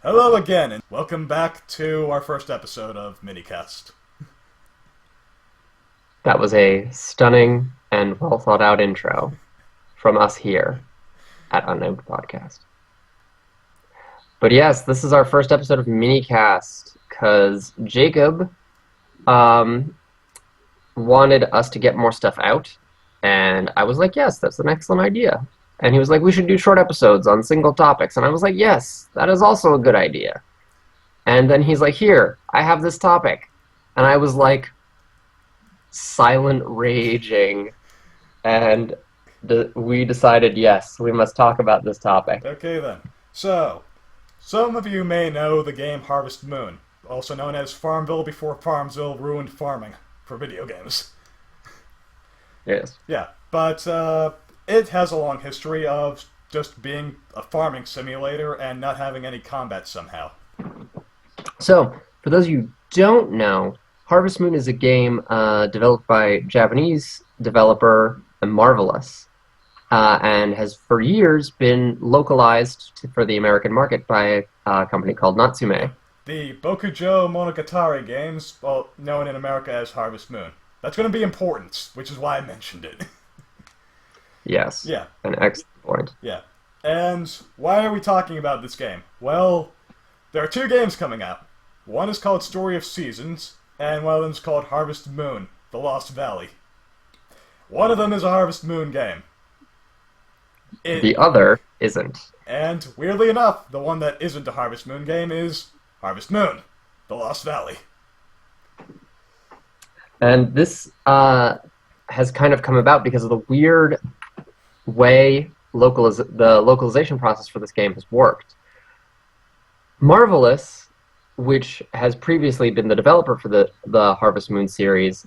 Hello again, and welcome back to our first episode of Minicast. That was a stunning and well thought out intro from us here at Unnamed Podcast. But yes, this is our first episode of Minicast because Jacob um, wanted us to get more stuff out, and I was like, yes, that's an excellent idea. And he was like, we should do short episodes on single topics, and I was like, yes, that is also a good idea. And then he's like, here, I have this topic, and I was like, silent raging, and we decided, yes, we must talk about this topic. Okay then. So, some of you may know the game Harvest Moon, also known as Farmville before Farmville ruined farming for video games. Yes. Yeah, but it has a long history of just being a farming simulator and not having any combat somehow. So, for those of you who don't know, Harvest Moon is a game developed by Japanese developer Marvelous, and has for years been localized for the American market by a company called Natsume. The Bokujo Monogatari games, well, known in America as Harvest Moon. That's going to be important, which is why I mentioned it. Yes. Yeah. An excellent point. Yeah. And why are we talking about this game? Well, there are two games coming out. One is called Story of Seasons, and one of them is called Harvest Moon, The Lost Valley. One of them is a Harvest Moon game. The other isn't. And, weirdly enough, the one that isn't a Harvest Moon game is Harvest Moon, The Lost Valley. And this has kind of come about because of the weird way the localization process for this game has worked. Marvelous, which has previously been the developer for the Harvest Moon series,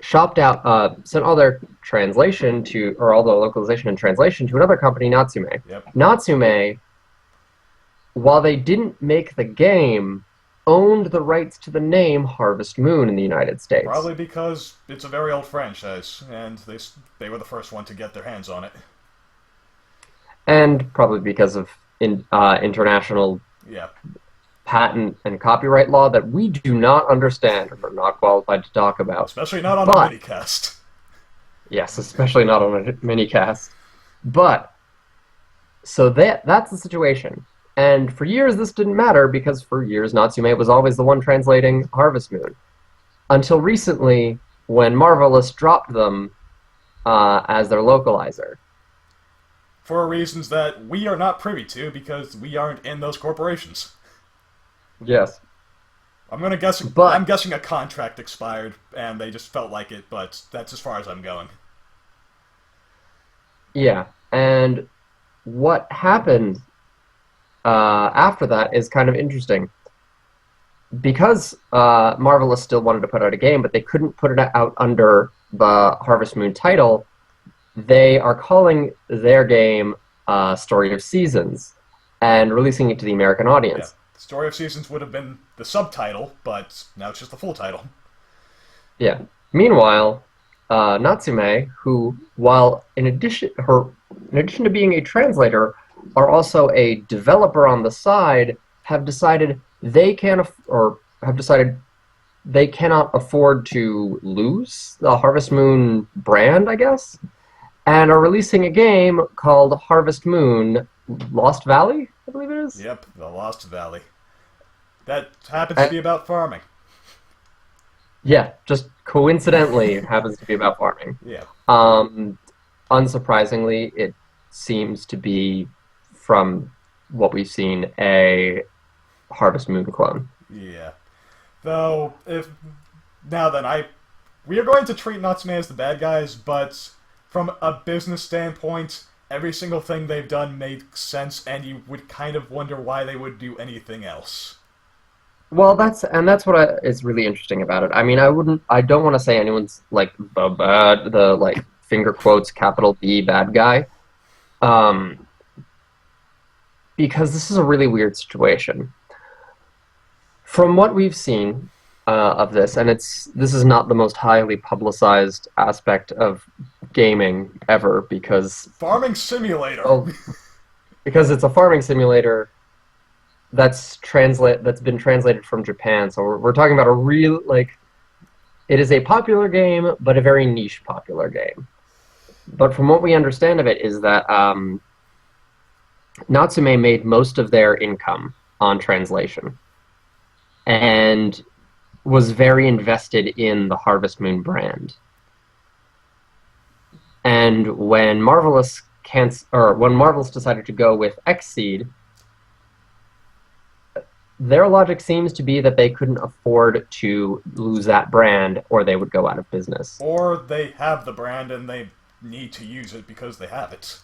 sent all their translation to, or all the localization and translation to another company, Natsume. Yep. Natsume, while they didn't make the game, owned the rights to the name Harvest Moon in the United States. Probably because it's a very old franchise, and they were the first one to get their hands on it. And probably because of international Yeah. patent and copyright law that we do not understand or are not qualified to talk about. Especially not on But- the Minicast. Yes, especially not on a minicast. But, so that's the situation. And for years this didn't matter because for years Natsume was always the one translating Harvest Moon. Until recently, when Marvelous dropped them as their localizer. For reasons that we are not privy to because we aren't in those corporations. Yes. I'm guessing a contract expired and they just felt like it, but that's as far as I'm going. Yeah, and what happened after that is kind of interesting. Because Marvelous still wanted to put out a game, but they couldn't put it out under the Harvest Moon title, they are calling their game Story of Seasons and releasing it to the American audience. Yeah. Story of Seasons would have been the subtitle, but now it's just the full title. Yeah. Meanwhile, Natsume, who, while in addition to being a translator, are also a developer on the side, have decided they cannot afford to lose the Harvest Moon brand, I guess, and are releasing a game called Harvest Moon Lost Valley, I believe it is. Yep, The Lost Valley. That happens to be about farming. Yeah, just coincidentally happens to be about farming. Yeah. Unsurprisingly, it seems to be, from what we've seen, a Harvest Moon clone. Yeah. Though, we are going to treat Natsume as the bad guys, but from a business standpoint, every single thing they've done makes sense, and you would kind of wonder why they would do anything else. Well, that's what is really interesting about it. I mean, I don't want to say anyone's like the like finger quotes capital B bad guy, because this is a really weird situation. From what we've seen of this, and this is not the most highly publicized aspect of gaming ever, because Farming simulator. because it's a farming simulator that's been translated from Japan. So we're talking about a real like it is a popular game, but a very niche popular game. But from what we understand of it is that Natsume made most of their income on translation and was very invested in the Harvest Moon brand. And when Marvelous decided to go with Xseed, their logic seems to be that they couldn't afford to lose that brand or they would go out of business. Or they have the brand and they need to use it because they have it.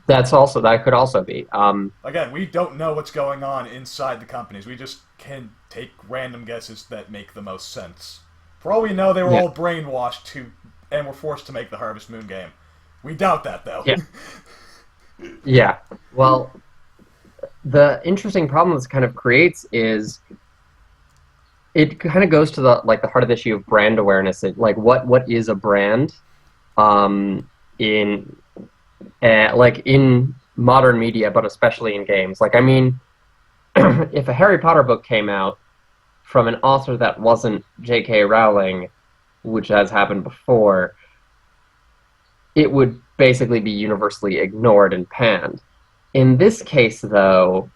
That could also be. Again, we don't know what's going on inside the companies. We just can take random guesses that make the most sense. For all we know, they were Yeah. all brainwashed and were forced to make the Harvest Moon game. We doubt that, though. Yeah. Yeah. Well, the interesting problem this kind of creates is it kind of goes to the heart of the issue of brand awareness. What is a brand in in modern media, but especially in games. Like, I mean, if a Harry Potter book came out from an author that wasn't J.K. Rowling, which has happened before, it would basically be universally ignored and panned. In this case, though,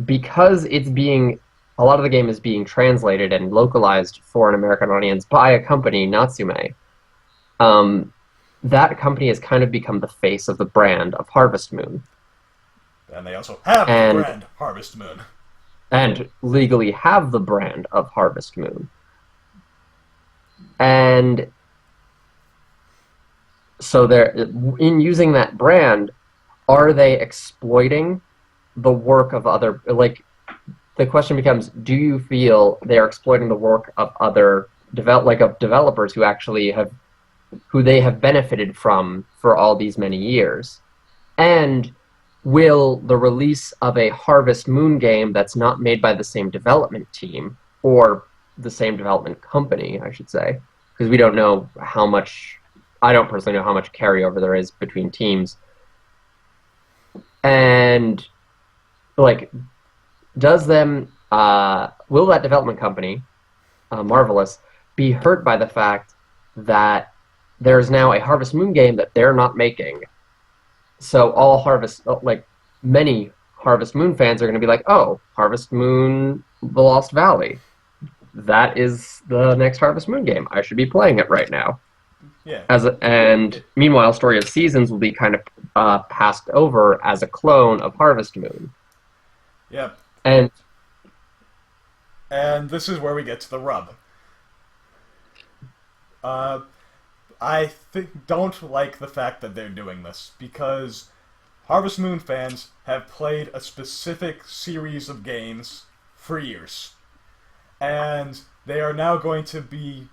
because a lot of the game is being translated and localized for an American audience by a company, Natsume, that company has kind of become the face of the brand of Harvest Moon. And they also have the brand Harvest Moon. And legally have the brand of Harvest Moon. And so in using that brand, are they exploiting the work of other, like, the question becomes, do you feel they're exploiting the work of other developers who they have benefited from for all these many years? And will the release of a Harvest Moon game that's not made by the same development team, or the same development company, I should say, because we don't know I don't personally know how much carryover there is between teams. And, like, will that development company, Marvelous, be hurt by the fact that there's now a Harvest Moon game that they're not making? So many Harvest Moon fans are going to be like, oh, Harvest Moon, The Lost Valley. That is the next Harvest Moon game. I should be playing it right now. Yeah. And meanwhile, Story of Seasons will be kind of passed over as a clone of Harvest Moon. Yep. And this is where we get to the rub. I don't like the fact that they're doing this, because Harvest Moon fans have played a specific series of games for years. And they are now going to be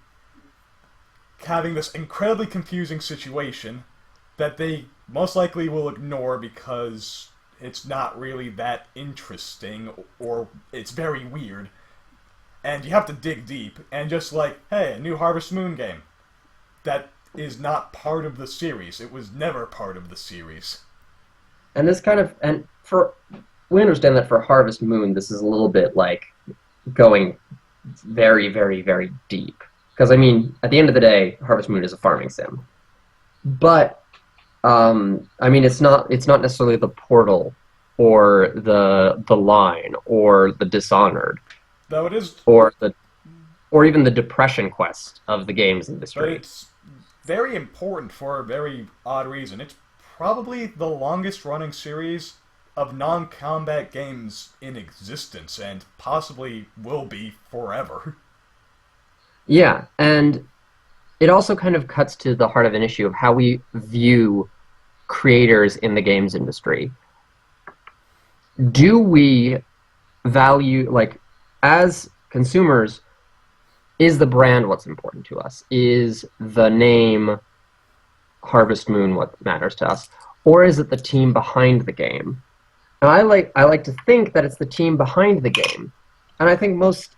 having this incredibly confusing situation that they most likely will ignore because it's not really that interesting, or it's very weird. And you have to dig deep, and just like, hey, a new Harvest Moon game. That is not part of the series. It was never part of the series. And we understand that for Harvest Moon, this is a little bit like going very, very, very deep. Because, I mean, at the end of the day, Harvest Moon is a farming sim. But, I mean, it's not necessarily the Portal, or the Line, or the Dishonored. Though it is... Or even the Depression Quest of the games industry. But it's very important for a very odd reason. It's probably the longest-running series of non-combat games in existence, and possibly will be forever. Yeah, and it also kind of cuts to the heart of an issue of how we view creators in the games industry. Do we value, like, as consumers, is the brand what's important to us? Is the name Harvest Moon what matters to us? Or is it the team behind the game? And I like to think that it's the team behind the game. And I think most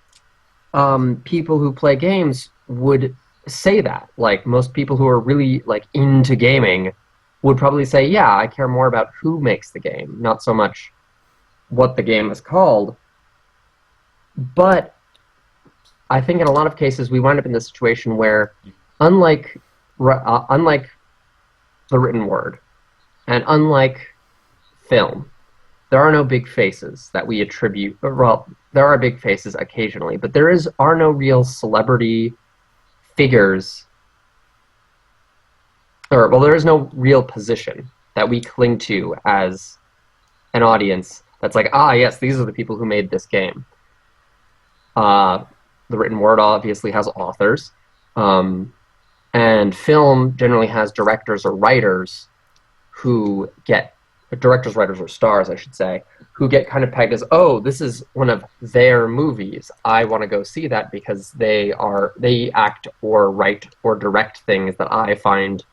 people who play games would say that. Like, most people who are really, like, into gaming would probably say, yeah, I care more about who makes the game, not so much what the game is called. But I think in a lot of cases we wind up in this situation where, unlike unlike the written word and unlike film, there are no big faces that we attribute. Well, there are big faces occasionally, but are no real celebrity figures, or well, there is no real position that we cling to as an audience. That's like, ah, yes, these are the people who made this game. The written word obviously has authors, and film generally has directors or writers who get directors, writers, or stars, I should say, who get kind of pegged as, oh, this is one of their movies. I want to go see that because they act or write or direct things that I find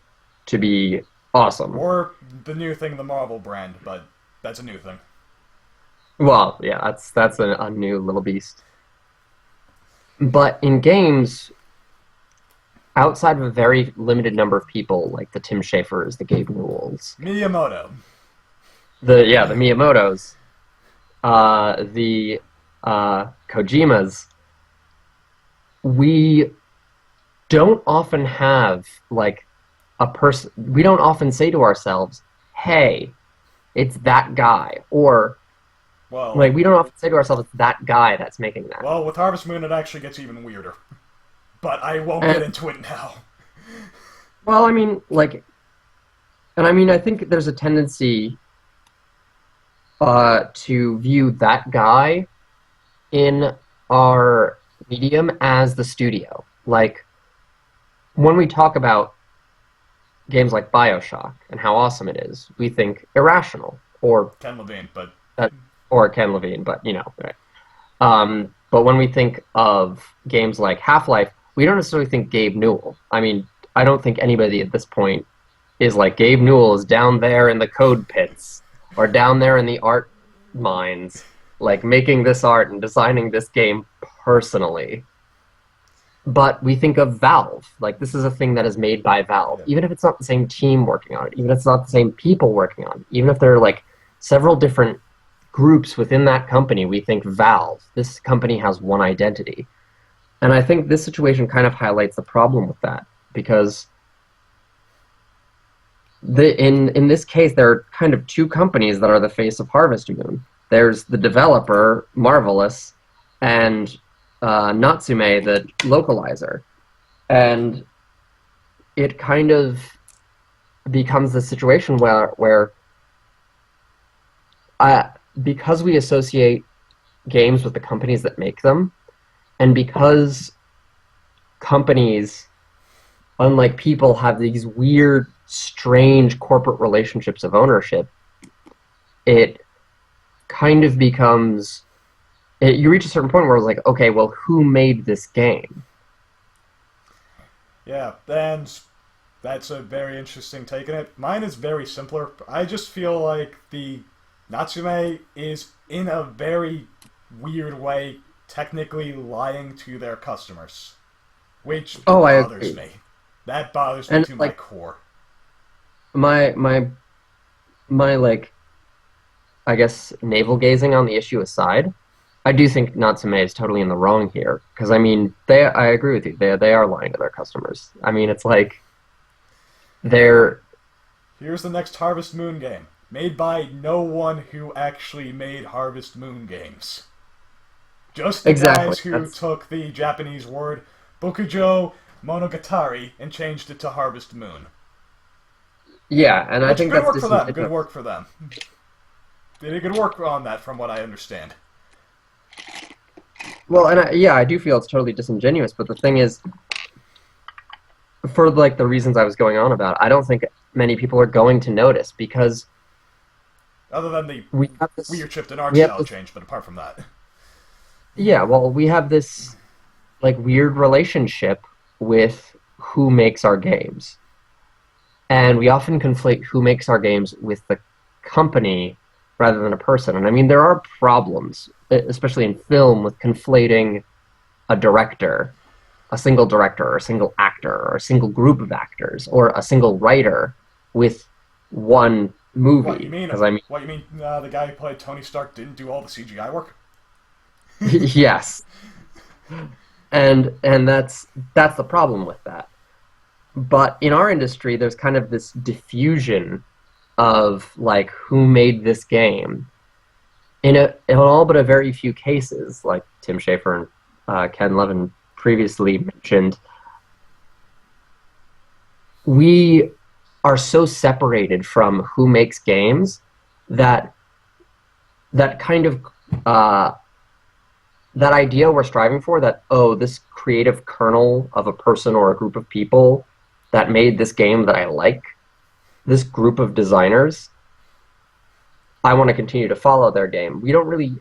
to be awesome. Or the new thing, the Marvel brand, but that's a new thing. Well, yeah, that's a new little beast. But in games, outside of a very limited number of people, like the Tim Schafers, the Gabe Newells, Miyamoto. the Miyamotos, the Kojimas, we don't often have like a person. We don't often say to ourselves, "Hey, it's that guy," or Well, like we don't often say to ourselves, "It's that guy that's making that." well, with Harvest Moon, it actually gets even weirder. But I won't And- get into it now. Well, I mean, like, and I mean, I think there's a tendency to view that guy in our medium as the studio. Like, when we talk about games like BioShock and how awesome it is, we think Irrational or Ken Levine, but Ken Levine, but you know, right? But when we think of games like Half-Life, we don't necessarily think Gabe Newell. I mean, I don't think anybody at this point is like Gabe Newell is down there in the code pits or down there in the art mines, like making this art and designing this game personally. But we think of Valve. Like, this is a thing that is made by Valve. Even if it's not the same team working on it, even if it's not the same people working on it, even if there are like several different groups within that company, we think Valve. This company has one identity. And I think this situation kind of highlights the problem with that, because in this case, there are kind of two companies that are the face of Harvest Moon. There's the developer, Marvelous, and Natsume, the localizer. And it kind of becomes the situation where because we associate games with the companies that make them, and because companies, unlike people, have these weird, strange corporate relationships of ownership, it kind of becomes... you reach a certain point where it's like, okay, well, who made this game? yeah, and that's a very interesting take on it. Mine is very simpler. I just feel like the Natsume is, in a very weird way, technically lying to their customers. Which I bothers agree. me. That bothers me And to my like core. my like, I guess, navel gazing on the issue aside, I do think Natsume is totally in the wrong here, because I mean, I agree with you. They are lying to their customers. I mean, it's like they're... Here's the next Harvest Moon game, made by no one who actually made Harvest Moon games. Just the Exactly. guys who took the Japanese word Bokujo Monogatari and changed it to Harvest Moon. Yeah, and I Which, think good that's work for them. Good disingenuous. work for them. They did good work on that, from what I understand. Well, and yeah, I do feel it's totally disingenuous, but the thing is, for like the reasons I was going on about, I don't think many people are going to notice, because Other than the we have this weird shift in art we have style this change, but apart from that. yeah, well, we have this like weird relationship with who makes our games. And we often conflate who makes our games with the company rather than a person. And I mean, there are problems, especially in film, with conflating a director, a single director, or a single actor, or a single group of actors, or a single writer with one What you movie, mean? because I mean, What you mean? The guy who played Tony Stark didn't do all the CGI work? yes, and that's the problem with that. But in our industry, there's kind of this diffusion of like who made this game in all but a very few cases, like Tim Schafer and Ken Levin previously mentioned. We are so separated from who makes games that that kind of uh, that idea we're striving for, that oh, this creative kernel of a person or a group of people that made this game that I like, this group of designers, I want to continue to follow their game. We don't really,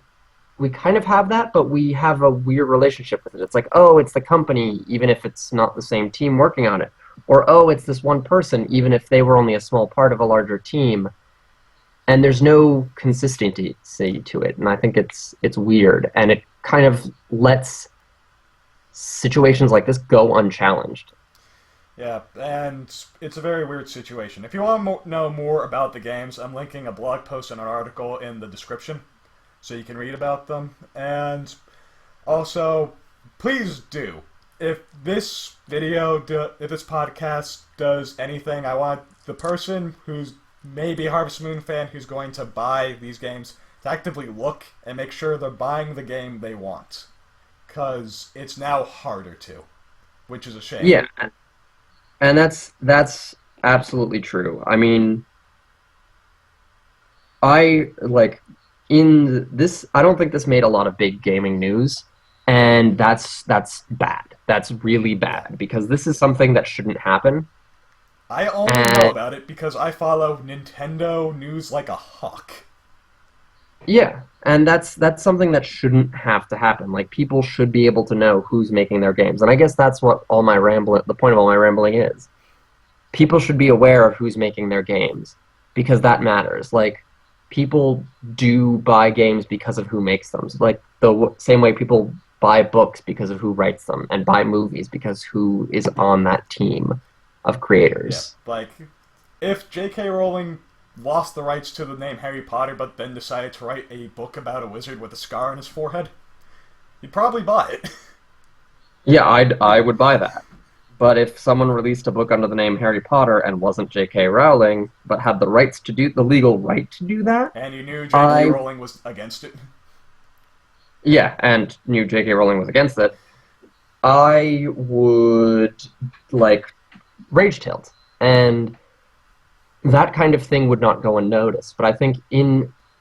we kind of have that, but we have a weird relationship with it. It's like, oh, it's the company, even if it's not the same team working on it. Or, oh, it's this one person, even if they were only a small part of a larger team. And there's no consistency to it. And I think it's weird. And it kind of lets situations like this go unchallenged. Yeah, and it's a very weird situation. If you want to know more about the games, I'm linking a blog post and an article in the description so you can read about them. And also, please do. If this if this podcast does anything, I want the person who's maybe a Harvest Moon fan who's going to buy these games to actively look and make sure they're buying the game they want. Because it's now harder to, which is a shame. Yeah, and that's absolutely true. I mean, I like in this. I don't think this made a lot of big gaming news, and that's bad. That's really Yeah. bad because this is something that shouldn't happen. I only know And about it because I follow Nintendo news like a hawk. yeah, and that's something that shouldn't have to happen. Like people should be able to know who's making their games, and I guess that's what all my rambling. The point of all my rambling is. People should be aware of who's making their games because that matters. Like people do buy games because of who makes them. So, like same way people buy books because of who writes them and buy movies because who is on that team of Yeah, creators. like if J.K. Rowling lost the rights to the name Harry Potter but then decided to write a book about a wizard with a scar on his forehead, you'd probably buy it. Yeah, I would buy that. But if someone released a book under the name Harry Potter and wasn't J.K. Rowling, but had the legal right to do that, And you knew J.K. I Rowling was against it. yeah, and knew J.K. Rowling was against it, I would like rage tilt, and that kind of thing would not go unnoticed. But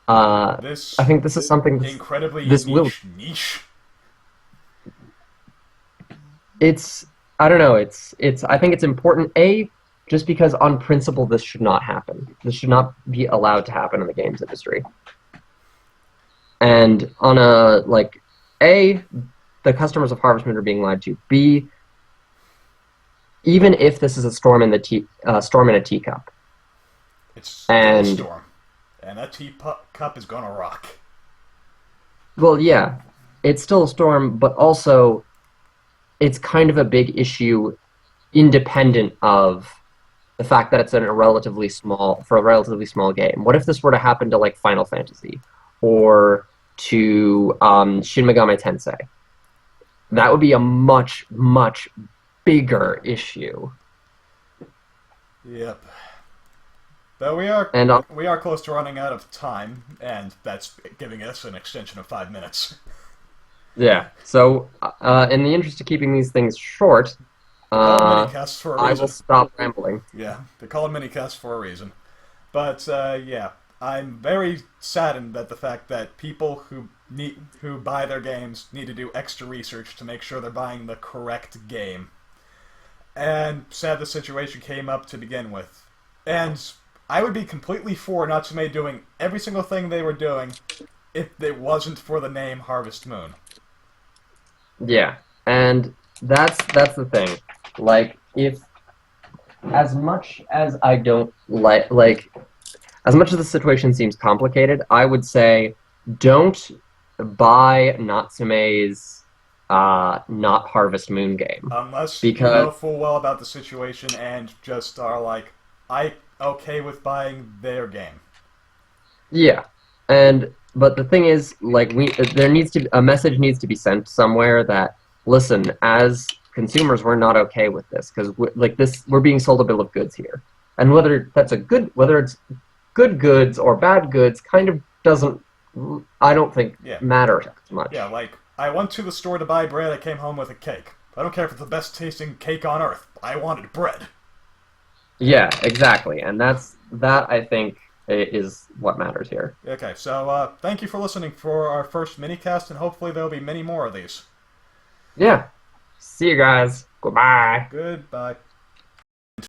uh, I This think this is something incredibly this will. niche. It's I don't know. It's I think it's important. Just because on principle this should not happen. This should not be allowed to happen in the games industry. And on a like A, the customers of Harvest Moon are being lied to. B, even if this is a storm in a teacup, It's still a and storm. And that teacup is gonna rock. well, yeah, it's still a storm, but also it's kind of a big issue independent of the fact that it's in a relatively small game. What if this were to happen to like Final Fantasy or to Shin Megami Tensei? That would be a much bigger issue. Yep. But And we are close to running out of time, and that's giving us an extension of 5 minutes. yeah, so in the interest of keeping these things short, They're called uh, minicasts for a I will reason. stop rambling. Yeah, they're called minicasts for a reason. But yeah, I'm very saddened at the fact that people who buy their games need to do extra research to make sure they're buying the correct game. And sad the situation came up to begin with. And I would be completely for Natsume doing every single thing they were doing if it wasn't for the name Harvest Moon. Yeah, and that's the thing. Like, if as much as I don't like as much as the situation seems complicated, I would say don't buy Natsume's not Harvest Moon game Unless you because know full well about the situation and just are like, I okay with buying their game. Yeah, and but the thing is, like there needs to a message needs to be sent somewhere that listen, as consumers, we're not okay with this because like this, we're being sold a bill of goods here, and whether it's good goods or bad goods, kind of doesn't, I don't think, Yeah. matter as Yeah, much. like, I went to the store to buy bread, I came home with a cake. I don't care if it's the best tasting cake on earth. I wanted bread. Yeah, exactly, and that I think is what matters here. Okay, so thank you for listening for our first minicast, and hopefully there'll be many more of these. Yeah, see you guys. Goodbye. Goodbye.